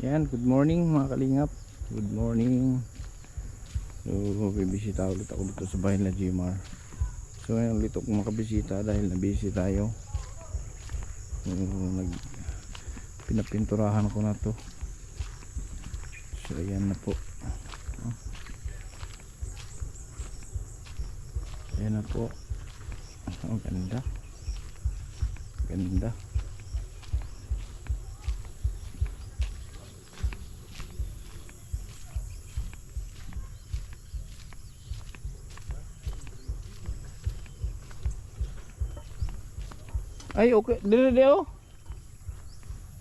Yan, good morning mga kalingap. Good morning. So, bibisita ulit ako dito sa bahay na Jmar. So, ngayon ulit ako makabisita dahil nabisi tayo. So, pinapinturahan ko na to. So, ayan na po. Ayan na po. Oh, ganda. Ganda. Ay, okay. Dili oh.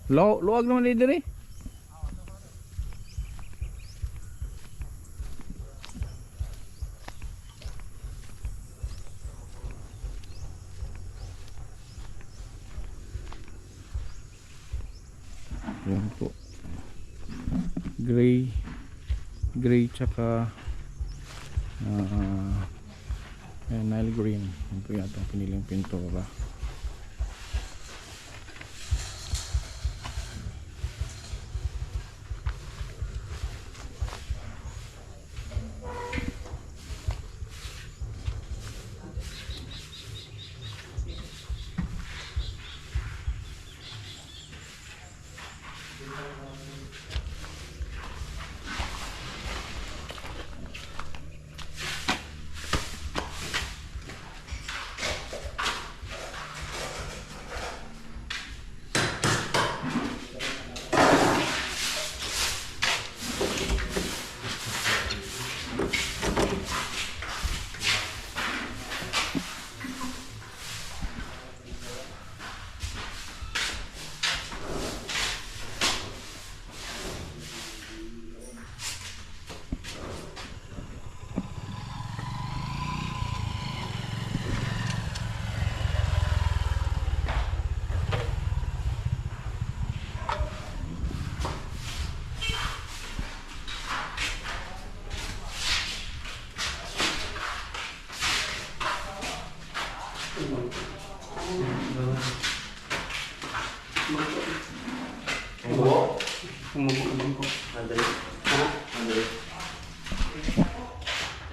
Luwag naman diri. Yan po. Gray tsaka Nile green. Yan po yata ang piniling pintura.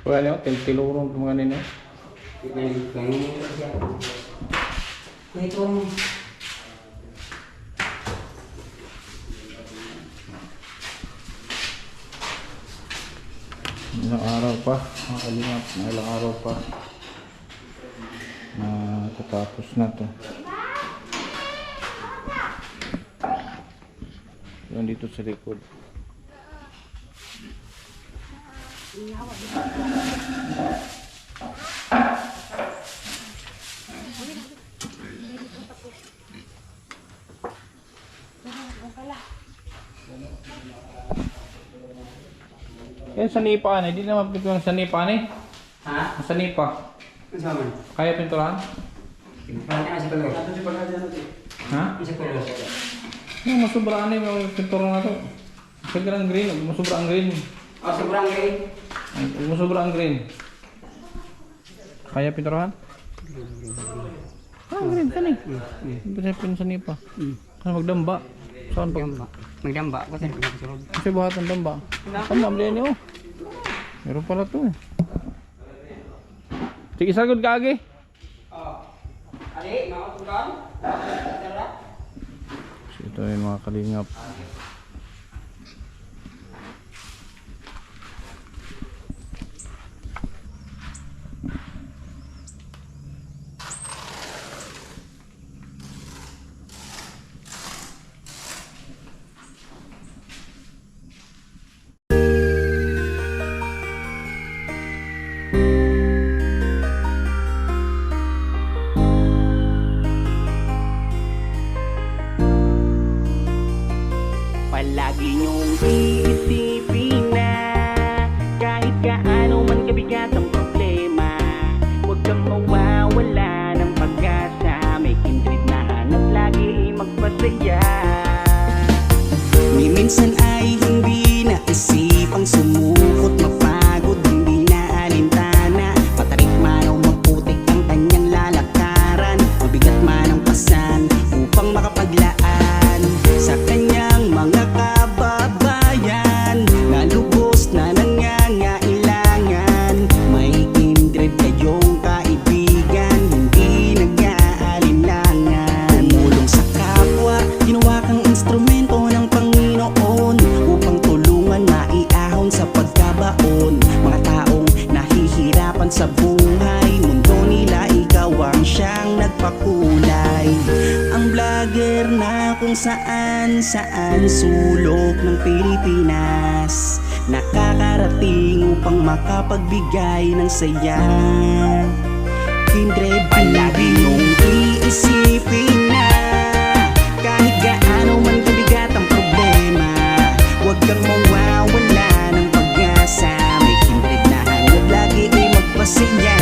Wala nyo, tilurong ito mga nino. Ilang araw pa, mga kalingap, ilang araw pa na tatapos na to. Yan dito sa likod. Yan sa nipa na, hindi naman pinturan sa nipa ni. Ha? Sa nipa. Sama. Kaya pinturan? Pinturan sa kolor. Ato si pagkadyan natin. Ha? Sa kolor. Yung masubraan na yung pinturan na to. Sobrang green, masubrang green. Ah, sobrang gay. Masubrang green. Kaya pinturan? Ah, green ka ni. Pinturan sa nipa. Ano magdamba? Saan pag? Magdamba ako sa nagsurod. Kasi buhat ng damba. Tama, malihan niyo. Meron pala to eh. Sige, sagod ka agi. Ali, makatukan? So ito yung mga kalingap. Palagi niyong iisipin na kahit gaano man kabigat ang problema, huwag kang mawawala ng pag-asa. May kindred na hanap lagi magpasaya. Ni minsan ay hindi naisipang sumukot, mapagod, hindi na alintana. Patarik man o maputik ang kanyang lalakaran, mabigat man ang pasan upang makapaglaan sa kanyang mga kabab. saan sulok ng Pilipinas nakakarating upang makapagbigay ng saya. Kindred palagi mong iisipin na kahit gaano man kabigat ang problema, huwag kang mawawala ng pag-asa. May kindred na hangad lagi ay magpasaya.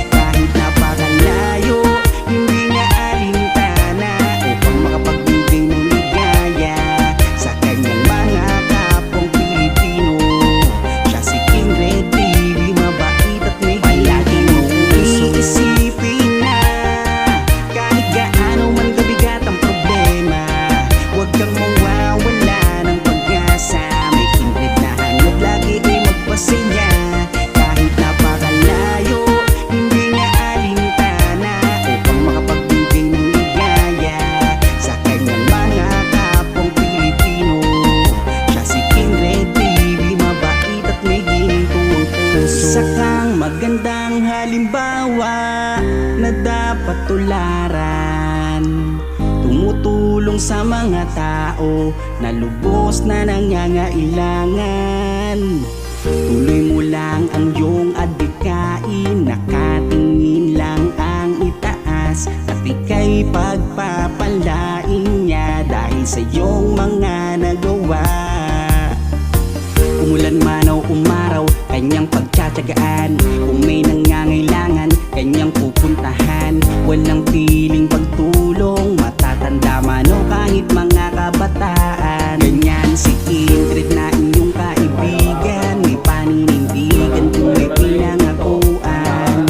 Kahit napakalayo, hindi niya alintana upang makapagbigay ng ligaya sa kanyang mga kapwang Pilipino. Siya si Kindred TV, mabait at may palagi mong iisipin na kahit gaano man kabigat ang problema, huwag kang mawawala ng pag-asa. May kindred na hangad lagi ay magpasaya. Kahit napakalayo, hindi niya alintana upang makapagbigay ng ligaya sa kanyang mga kapwang Pilipino. Siya si Kindred TV, mabait at may gintuang puso. Isa kang magandang halimbawa na dapat tularan, tumutulong sa mga tao na lubos na nangangailangan. Tuloy mo lang ang iyong adhikain, nakatingin lang ang itaas, at ika'y pagpapalain niya dahil sa iyong mga nagawa. Umulan man o umaraw, kanyang pagtsatsagaan. Kung may nangangailangan, kanyang pupuntahan. Walang piling pagtulong, matatanda man o kahit mga kabataan. Ganyan si Kindred na inyong kaibigan, may paninindigan kung may pinangakuan.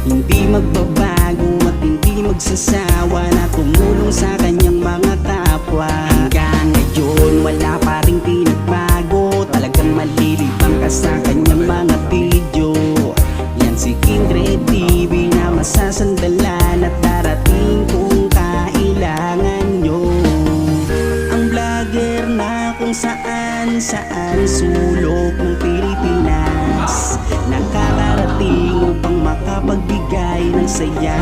Hindi magbabago at hindi magsasawa na tumulong sa kanyang mga kapwa. Hanggang ngayon wala pa rin pinagbago, talagang malilibang ka sa kanyang mga video. Yan si Kindred TV na masasandalan at darating kung kailangan nyo. Ang vlogger na kung saan sulok ng Pilipinas nakakarating upang makapagbigay ng saya.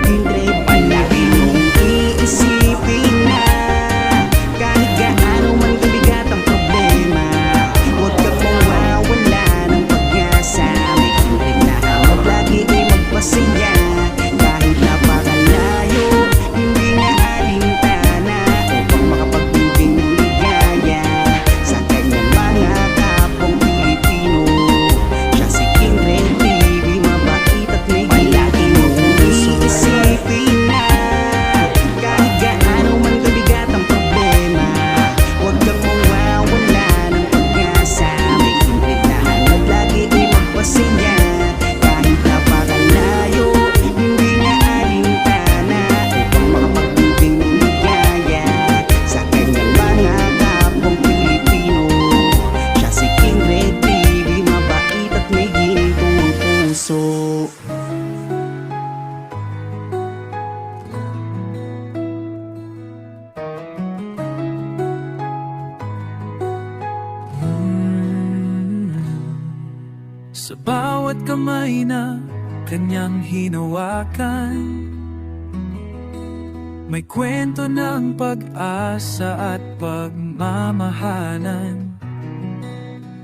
Kindred palagi mong iisipin na kahit gaano man kabigat ang problema, huwag kang mawawala ng pag-asa. May kindred na hangad lagi ay magpasaya. Kahit napakalayo, hindi na alintana upang makapagbigay ng ligaya sa kanyang mga kapwang Pilipino. Siya si Kindred TV, mabait at may palagi mong iisipin na kahit gaano man kabigat ang problema, huwag kang mawawala ng pag-asa. May kindred na hangad lagi ay magpasaya. Kahit napakalayo, hindi niya alintana upang makapagbigay ng ligaya sa kanyang mga kapwang Pilipino. Siya si Kindred TV, mabait at may gintuang puso. Sa bawat kamay na kanyang hinawakan, may kwento ng pag-asa at pagmamahalan.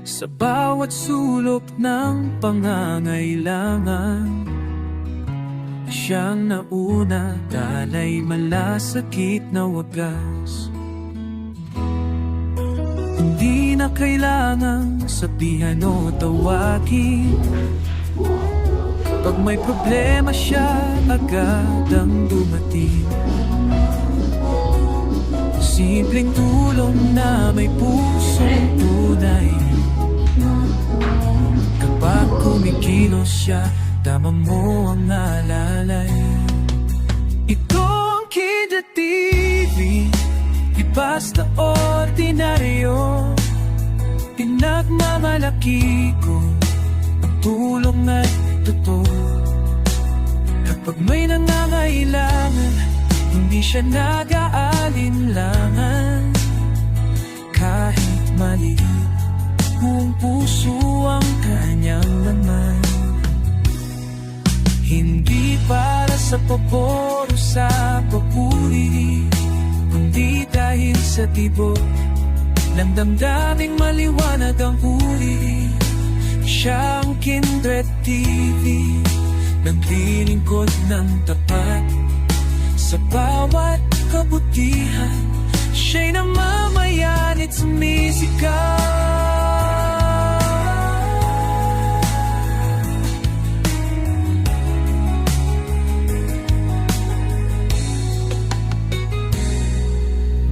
Sa bawat sulok ng pangangailangan, siyang nauna, dalay malasakit na wagas. Hindi na kailangang sabihan o tawagin, pag may problema siya, agad ang dumating. Simpleng tulong na may pusong tunay. Kapag kumikilos siya, tama mo ang alalay. Ito ang Kindred TV, di basta ordinaryo. Pinagmamalaki ko ang tulong at totoo. Kapag may nangangailangan, hindi siya nag-aalinlangan. Kahit maliit, buong puso ang kanyang laman. Hindi para sa pabor o sa papuri, sa tibok ng damdaming maliwanag ang uri. Siya ang Kindred TV, naglilingkod ng tapat sa bawat kabutihan. Siya'y namamayan at sumisigaw.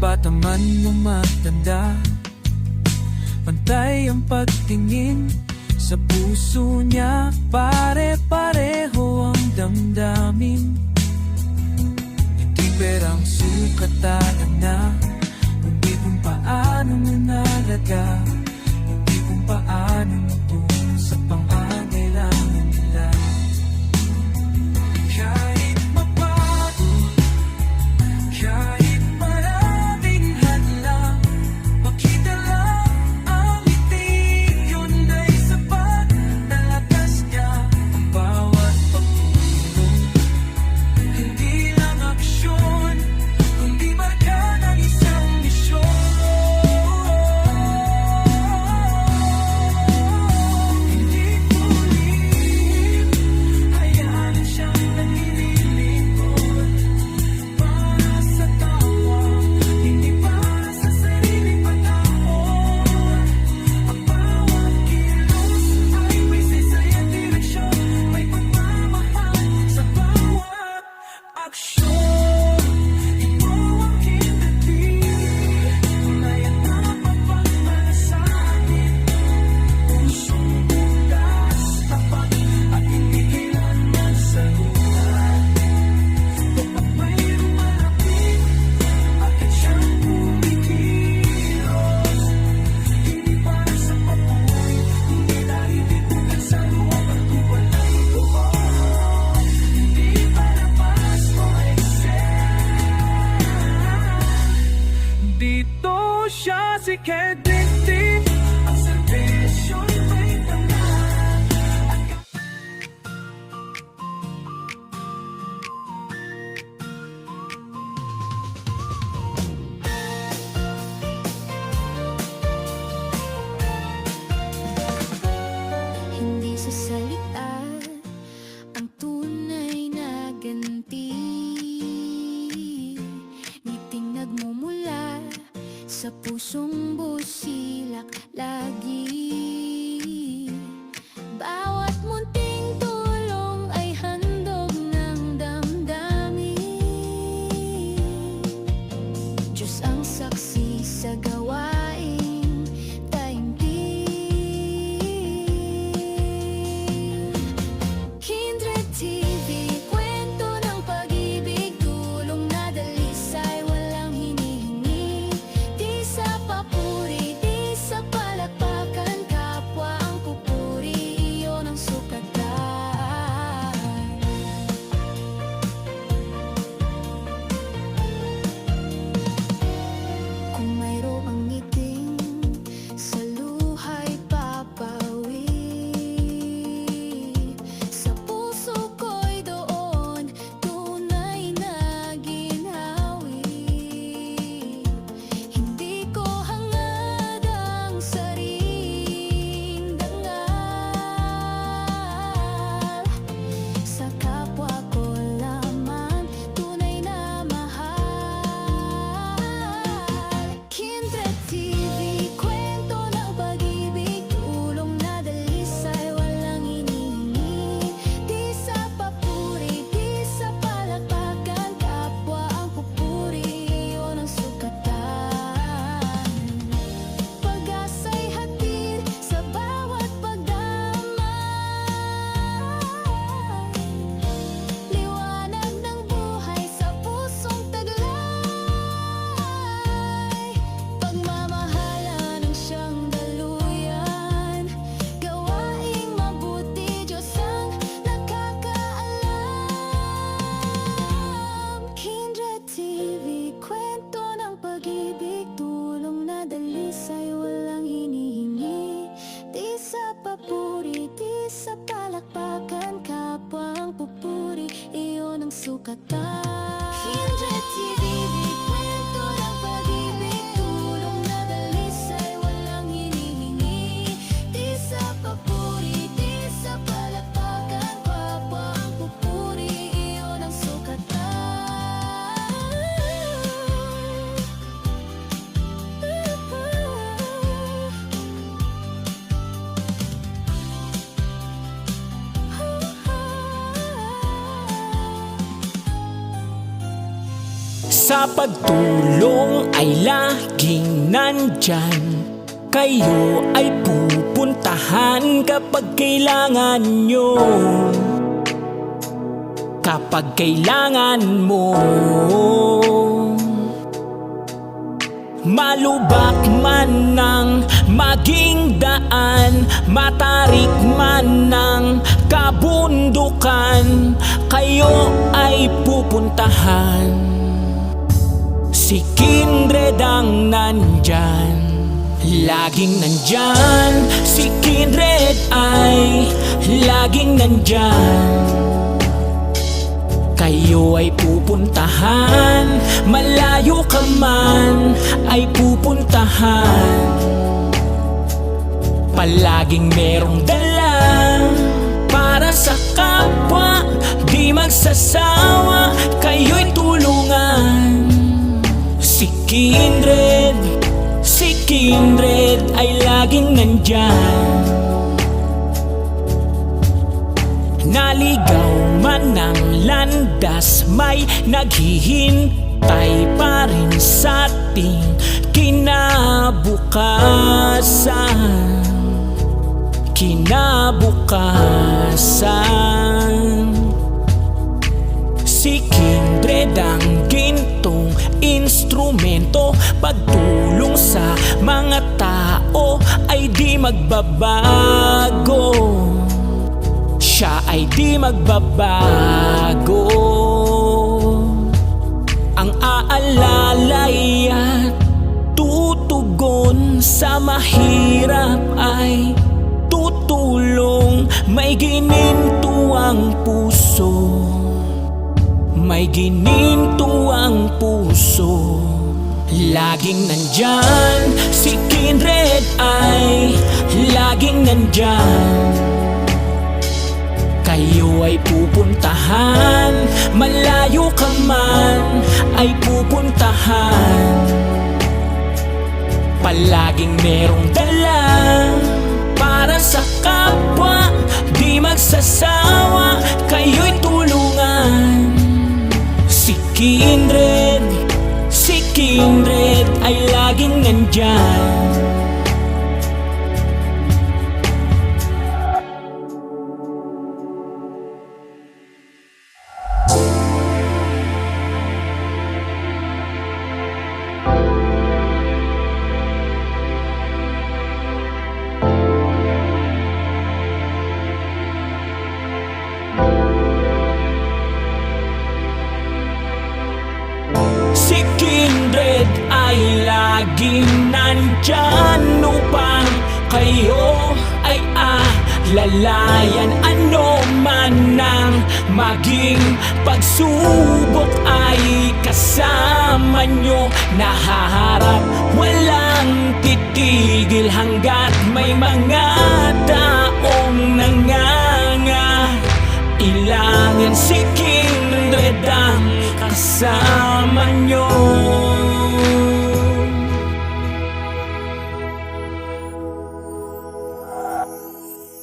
Bata man o matanda, pantay ang pagtingin sa puso niya. Pare-pareho ang damdamin. Hindi perang sukatan na, hindi kung paano mo nalaga, hindi kung paano mo tun sa pangangailangan nila. Kahit mabago, kahit maraming hadlang, makita lang ang ngiti, yun ay sapat na lakas niya. Ang bawat pagtulong, hindi lang aksyon, kundi marka ng isang misyon. Hindi tulim, hayaan siyang naglilingkod para sa tawa, hindi para sa sariling panahon. Ang bawat kilos ay may saysay at direksyon, may pagmamahal sa bawat aksyon. Ito ang Kindred TV, tunay at napapagmalasahin. Pusong bukas, tapat at hindi kailanman sagutan. Kapag mayroong malapit, agad siyang kumikilos. Hindi para sa papuri, hindi dahil libugan sa loob at walay doon. Hindi para mas o dito siya si Kindred TV, ang servisyo'y may tangan. Hindi sa salita ang tunay na ganti, ngiting nagmumula sa pusong busilak lagi. Bawat munting tulong ay handog ng damdamin. Diyos ang saksi sa gawaing taimtim. Kindred TV, kwento ng pag-ibig, tulong na dalisay, walang hinihingi. Di sa papuri, di sa palakpakan, kapwa ang pupuri, iyon ang sukatan. Kung mayroong ngiting sa luha'y papawi, sa puso ko'y doon tunay na ginhawi. Hindi ko hangad ang sariling dangal, sa kapwa ko lamang tunay na mahal. Kindred TV, kwento ng pag-ibig, tulong na dalisay, walang hinihingi. Di sa papuri, di sa palakpakan, kapwa ang pupuri, iyon ang sukatan. Pag-asa'y hatid sa bawat pagdamay, liwanag ng buhay sa pusong taglay. Pagmamahalan ang siyang daluyan, gawaing mabuti, Diyos ang nakakaalam. Kindred TV, kwento ng pag-ibig, tulong na dalisay, walang hinihingi. Di sa papuri, di sa palakpakan, kapwa ang pupuri, iyon ang sukatan. Kindred TV, kwento ng pag-ibig, Sa pagtulong ay laging nandyan, kayo ay pupuntahan kapag kailangan nyo. Kapag kailangan mo, malubak man ng maging daan, matarik man ng kabundukan, kayo ay pupuntahan. Si Kindred ang nandyan, laging nandyan. Si Kindred ay laging nandyan. Kayo ay pupuntahan, malayo ka man ay pupuntahan. Palaging merong dala para sa kapwa, di magsasawa, kayo'y tulungan. Si Kindred ay laging nandyan. Naligaw man ng landas, may naghihintay pa rin sa ating kinabukasan. Si Kindred ang gintong instrumento, pagtulong sa mga tao ay di magbabago. Siya ay di magbabago. Ang aalalay at tutugon sa mahirap ay tutulong. May gininto ang puso, may gininto ang puso. Laging nandyan, si Kindred ay laging nandyan. Kayo ay pupuntahan, malayo ka man ay pupuntahan. Palaging merong dala para sa kapwa, di magsasawa, kayo'y tulungan. Si Kindred ay laging nandyan. Si Kindred ay laging nandyan upang kayo ay alalayan. Ano man ang maging pagsubok ay kasama nyo. Nahaharap, walang titigil hanggat may mga taong nangangailangan. Si Kindred ang kasama nyo.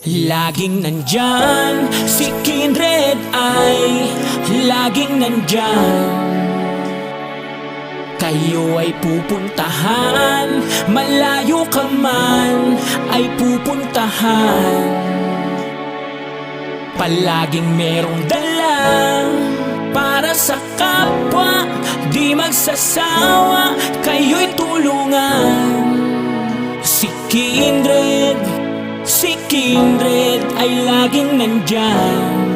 Laging nandyan, si Kindred ay laging nandyan. Kayo ay pupuntahan, malayo ka man ay pupuntahan. Palaging merong dala para sa kapwa, di magsasawa, kayo'y tulungan. Si Kindred ay laging nandyan.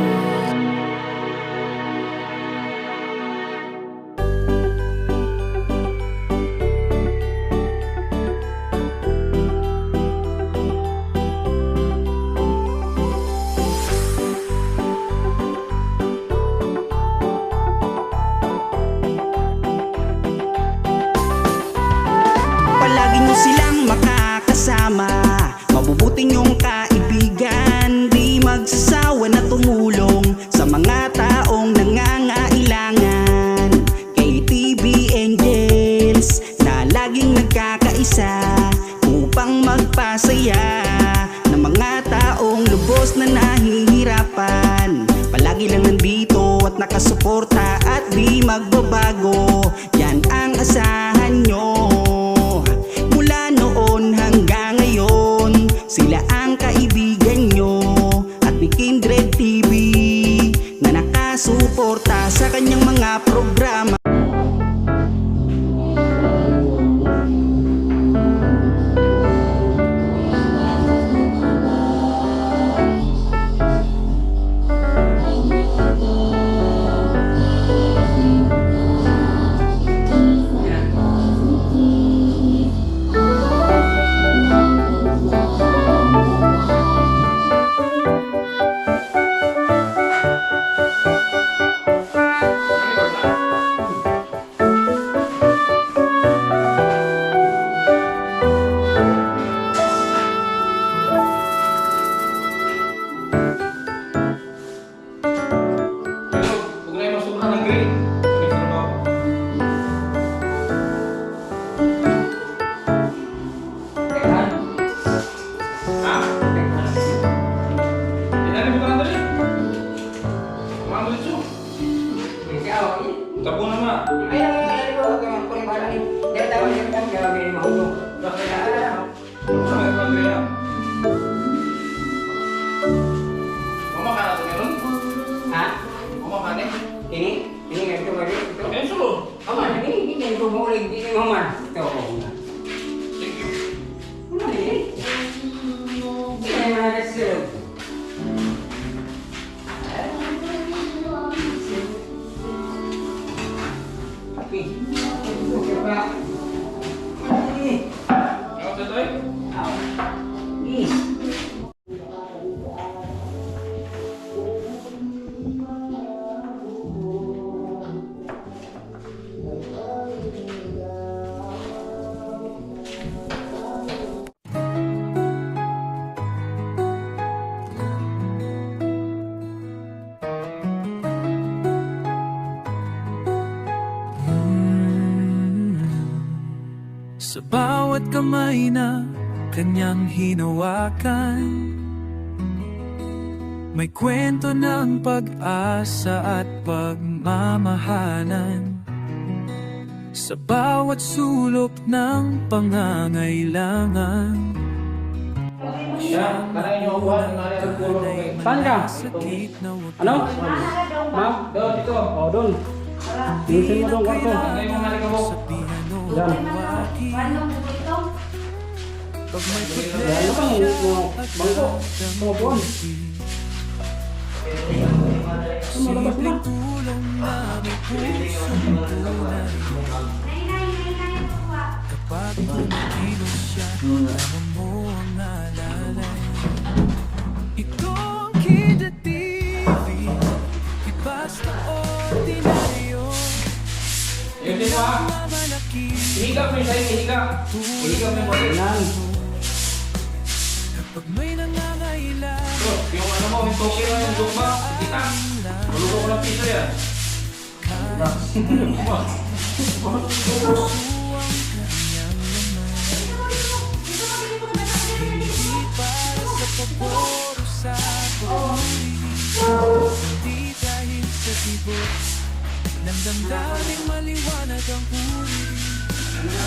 Palagi nyo silang makakasama, mabubuti nyong kaibigan, di magsasawa na tumulong sa mga taong nangangailangan. KTV Angels na laging nagkakaisa upang magpasaya ng mga taong lubos na nahihirapan. Palagi lang nandito at nakasuporta at di magbabago. Yan inaasahan nyo. Mula noon hanggang ngayon, sila ang kaibigan nyo. At ni Kindred TV na nakasuporta sa kanyang mga programa. Huwag na yung masura ng grade. Tekahan. Ha? Tekahan. Tinali mo ka na dali. Mga bulso. Kasi ako, Tapo na ma. ay, ko, kuring bala ni. Dia tahu dia kan dia beri mahulog. Bakit na? Sa mga pagkaya. Mama ka na ito meron? Ha? Mama ka na? Ini ganito beri itu. Eh, sulo. Aman, ini ganito mo ulit dito mama. Ito. Thank you. Ano ini? Ini mana kasi. Tapi, itu kira. Ini. Ako sa tayo? Ini. Sa bawat kamay na kanyang hinawakan, may kwento ng pag-asa at pagmamahalan. Sa bawat sulok ng pangangailangan, Yeah, kanain niyo upuan. Kanain ang pulo. Saan ka? sakit na wag Ano? Ma'am? Doon, dito. Oh, doon. Tingin mo doon kwarto. Kanain mo nga mo. sabihan o Yan. tawagin. Pag may Yan mo kang bangko. Tumupuan. Sumalabas na. simpleng tulong na may pusong tunay. Kapag kumikilos siya, alam mo ang alalay. Ito ang Kindred TV, di basta ordinaryo. Yun din pa. Mamalaki, Hihigap mo yung sa'yo, hihigap. Hihigap mo yung balik. Yan. kapag may nangangailangan. Bro, yung ano mo, yung token mo, yung zumba, kita. Maluto ko ng piso yan. Para sa paboro sa pag-uri, hindi dahil sa tibok ng damdaming maliwanag ang uri. Siya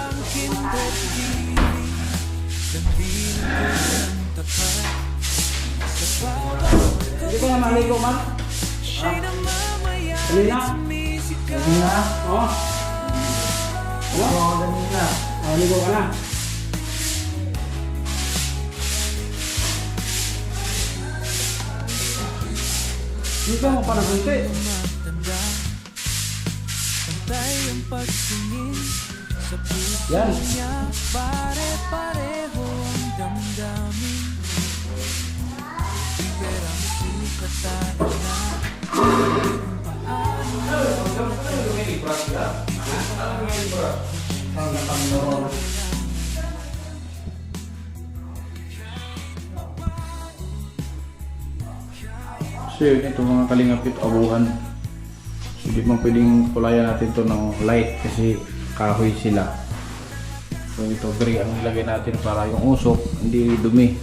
ang Kindred TV, damdamin ko ng tapat. Sa bawat Hindi ko na maligo, ma'am. siya'y namamayaan Kanina? at sumisigaw. Kanina? Oo. Ano? Kanina. Oh, ligo ka na. Dito mo pa nagunti. Matanda, pantay ang pagtingin sa puso Yan. niya. Pare-pareho ang damdamin. Iber ang sukatan na kung paano So yun, ito mga kalingapit, abuhan. So di man pwedeng kulayan natin to ng light kasi kahoy sila. So ito gray ang ilagay natin para yung usok hindi dumi,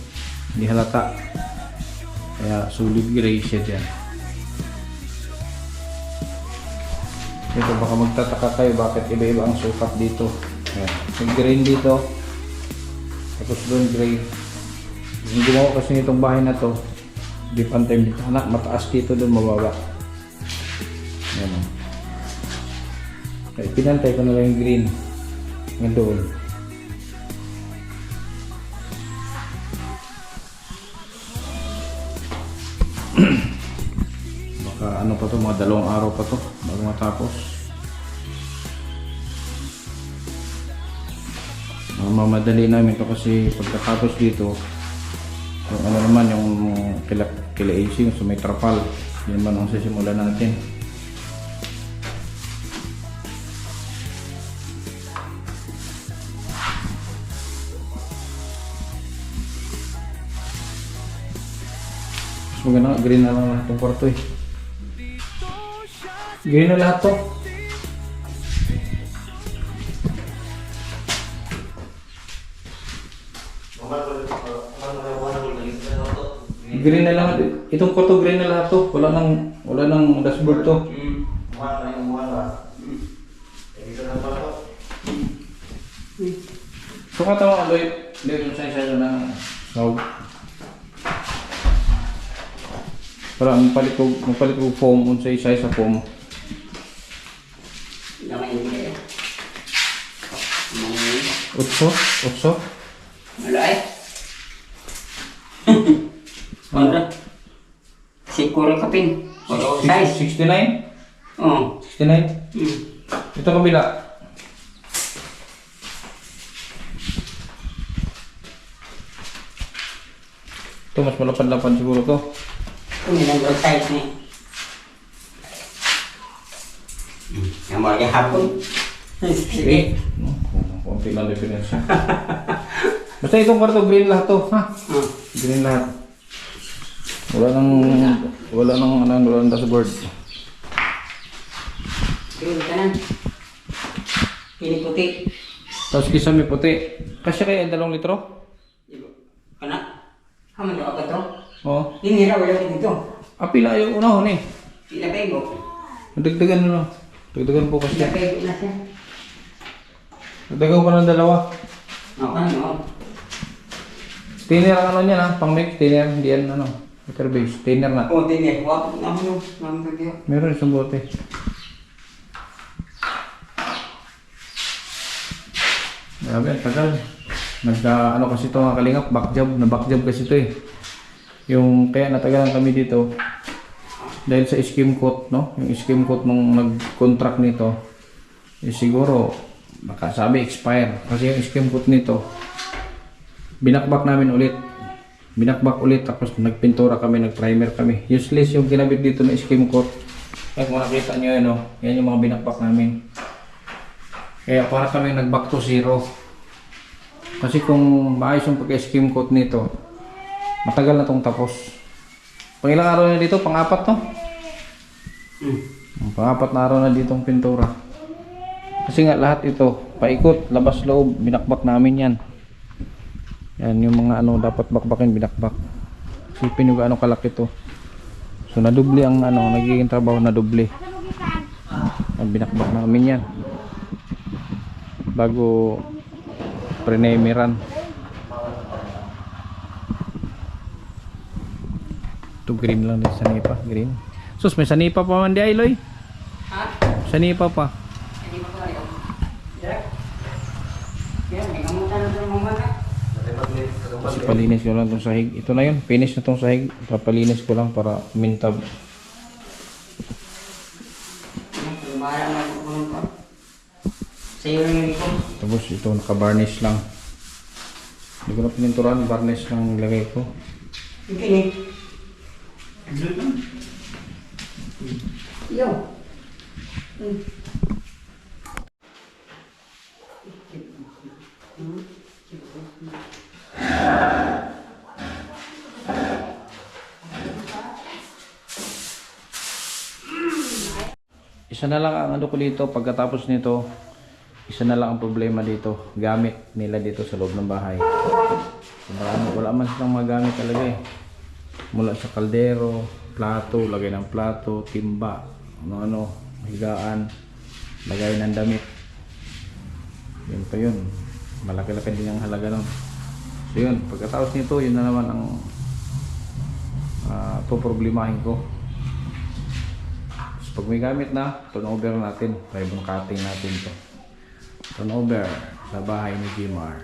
hindi halata. Kaya solid gray siya dyan. Dito baka magtataka kayo bakit iba-iba ang sukat dito. Ayan. May green dito. Tapos doon gray. Yung gumawa kasi nitong bahay na to, di pantay dito. Anak, mataas dito, doon mababa. Ayan o. Kaya pinantay ko na lang yung green. Ngayon doon. Baka ano pa to, mga 2 araw pa to bago matapos. Mamadali namin to kasi pagkatapos dito, yung ano naman, yung kila AC, yung sa may trapal, yun naman ang sisimulan natin. Mas maganda nga, green na lang lahat ng kwarto eh. Green na lahat to. Green na lang. Itong kwarto green na lahat to. Wala nang dashboard to. So katawa aloy, meron sa isa na sahog. Para magpalit ko foam unsa isa sa foam. Naman yung kaya. Utso. Wala eh. Wala. Siguro kapin. Wala size. 69? Oo. 69? Ito kabila. Ito mas malapad-lapad siguro to. Kung ilang size ni. Yang mga hapon. Okay. Konti lang difference. Basta itong kwarto green lahat to, ha? Green lahat. Wala nang dashboard. Green ka na. Pili puti. Tapos kisame puti. Kasi kaya 2 litro? Kana? Haman yung akatro. Oo. Hinira wala ko dito. Pila yung unahon eh. Pinapego. Dagdagan na. Dagdagan po kasi. Pinapego na siya. Dagdagan ko ng 2. Oo, ano? Thinner ang ano niyan ha, pang mix, thinner, hindi yan ano, water base, thinner na. Oo, tinir. Wapot na ako nung. Naman kagaya. Meron isang bote. Grabe, ang tagal. Ano kasi ito mga kalingap, back job kasi ito eh. Yung kaya natagalan kami dito dahil sa skim coat, no? Yung skim coat nung nag-contract nito siguro baka sabi expire kasi yung skim coat nito binakbak namin ulit. Tapos nagpintura kami, nag-primer kami. Useless yung kinabit dito na skim coat. Kaya kung nakita nyo yun, no? Yan yung mga binakbak namin. Kaya para kami nag-back to zero. Kasi kung maayos yung pag-skim coat nito, matagal na tong tapos. Pang ilang araw na dito? Pang-4 to? Pang-4 na araw na ditong pintura. Kasi nga lahat ito, paikot, labas loob, binakbak namin yan. Yan yung mga ano dapat bakbakin, binakbak. Sipin yung gaano kalaki to. So nadubli ang ano, nagiging trabaho na dubli. Ang binakbak namin yan. Bago prenemiran. Ito green lang din, sanipa, green. Sus, may sanipa pa man di ay, Loy. Ha? Sanipa pa. Hindi pa pala ito. Direk. Yan, may kamutan na ito ng mga na. Kasi palinis ko lang itong sahig. Ito na yun, finish na itong sahig. Papalinis ko lang para mintab. Bahala na ako kung ano. Sa'yo lang yung ito. Tapos ito naka-varnish lang. Hindi ko na pininturan, varnish lang nilagay ko. Okay ni. Yo. Isa na lang ang ano ko dito, pagkatapos nito, isa na lang ang problema dito, gamit nila dito sa loob ng bahay. Wala man silang magamit talaga eh. Mula sa kaldero, plato, lagay ng plato, timba, ano-ano, higaan. lagay ng damit. Yun pa yun, malaki-laki din ang halaga nun. So yun, pagkatapos nito, yun na naman ang poproblemahin ko. So, pag may gamit na, turnover natin, ribbon cutting natin to. Turnover sa bahay ni Jimar.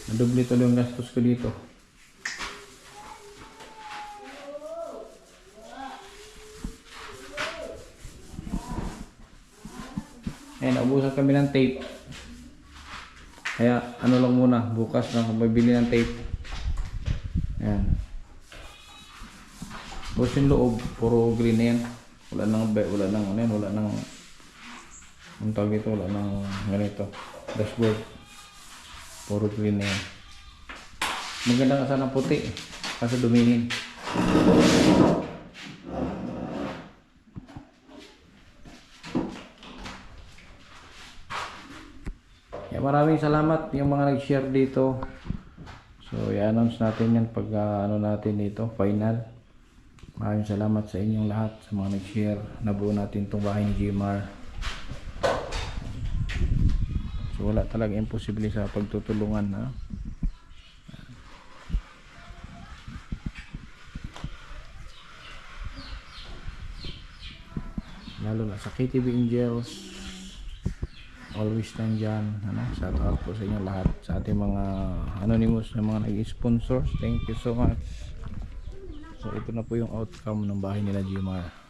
Nadoble tuloy yung gastos ko dito. Naubusan kami ng tape. Kaya ano lang muna, bukas lang mabili ng tape. Ayan. Tapos yung loob, puro green na yan. Wala nang ang tawag ito, wala nang ganito. Dashboard. Puro green na yan. Maganda ka sana puti. Kasi dumihin. Maraming salamat yung mga nag-share dito. So i-announce natin yan pag ano natin dito, final. Maraming salamat sa inyong lahat, sa mga nag-share. Nabuo natin itong bahay ni Jimar. So wala talaga imposible sa pagtutulungan, ha? Lalo na sa KTV Angels, always nandyan, shout out po sa inyo lahat, sa ating mga anonymous na mga nag-sponsors. Thank you so much. So ito na po yung outcome ng bahay nila Jimar.